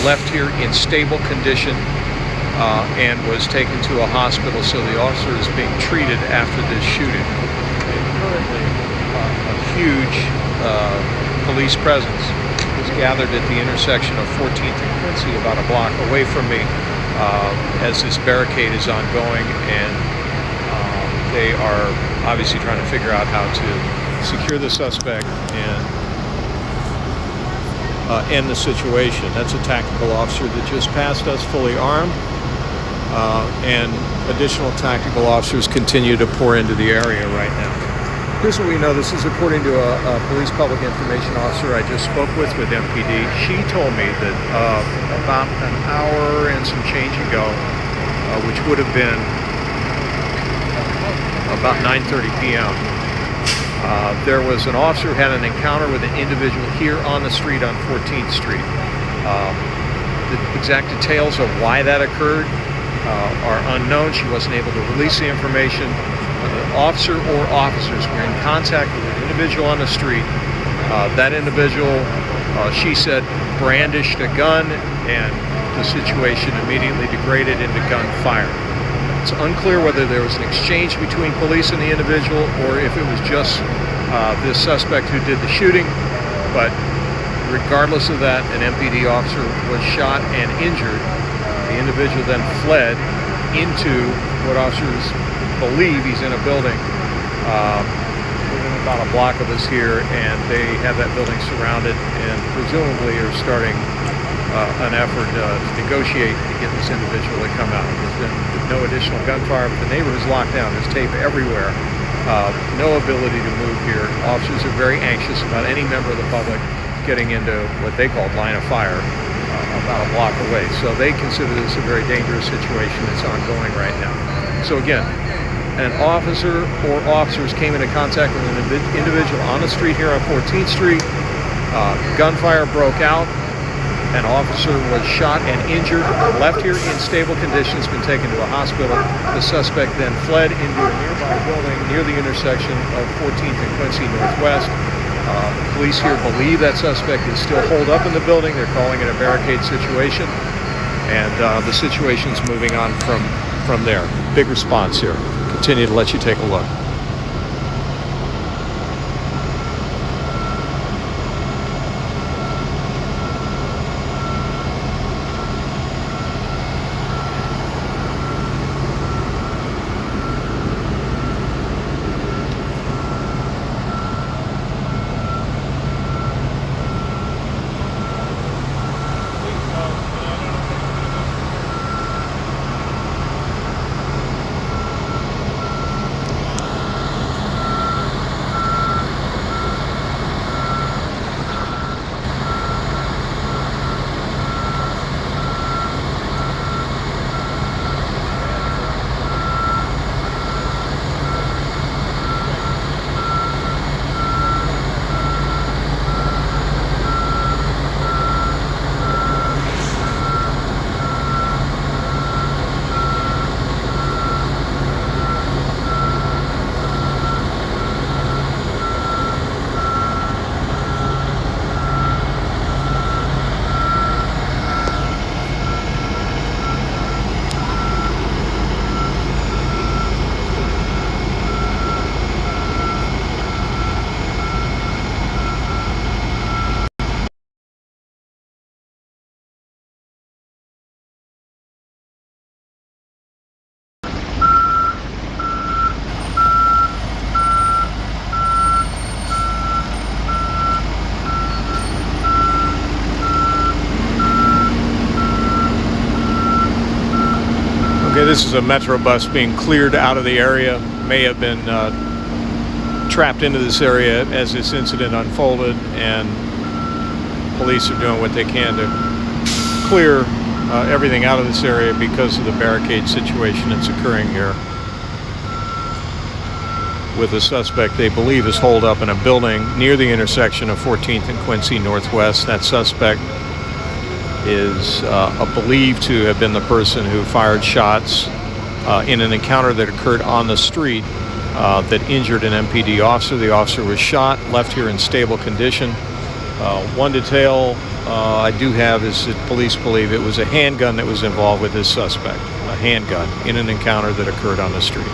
left here in stable condition and was taken to a hospital. So the officer is being treated after this shooting. And currently, a huge police presence is gathered at the intersection of 14th and Quincy, about a block away from me, as this barricade is ongoing, and they are obviously trying to figure out how to secure the suspect and end the situation. That's a tactical officer that just passed us, fully armed, and additional tactical officers continue to pour into the area right now. Here's what we know. This is according to a police public information officer I just spoke with MPD. She told me that about an hour and some change ago, which would have been about 9:30 p.m., there was an officer who had an encounter with an individual here on the street on 14th Street. The exact details of why that occurred are unknown. She wasn't able to release the information. The officer or officers were in contact with an individual on the street. That individual, she said, brandished a gun, and the situation immediately degraded into gunfire. It's unclear whether there was an exchange between police and the individual, or if it was just this suspect who did the shooting. But regardless of that, an MPD officer was shot and injured. The individual then fled into what officers believe he's in a building within about a block of us here, and they have that building surrounded and presumably are starting an effort to negotiate to get this individual to come out. There's been no additional gunfire, but the neighborhood is locked down. There's tape everywhere. No ability to move here. Officers are very anxious about any member of the public getting into what they call line of fire about a block away. So they consider this a very dangerous situation that's ongoing right now. So again, an officer or officers came into contact with an individual on the street here on 14th Street. Gunfire broke out. An officer was shot and injured, left here in stable condition, been taken to a hospital. The suspect then fled into a nearby building near the intersection of 14th and Quincy Northwest. Police here believe that suspect is still holed up in the building. They're calling it a barricade situation, and the situation's moving on from there. Big response here. Continue to let you take a look. This is a Metro bus being cleared out of the area. May have been trapped into this area as this incident unfolded, and police are doing what they can to clear everything out of this area because of the barricade situation that's occurring here, with a suspect they believe is holed up in a building near the intersection of 14th and Quincy Northwest. That suspect is believed to have been the person who fired shots in an encounter that occurred on the street that injured an MPD officer. The officer was shot, left here in stable condition. One detail I do have is that police believe it was a handgun that was involved with this suspect, a handgun, in an encounter that occurred on the street.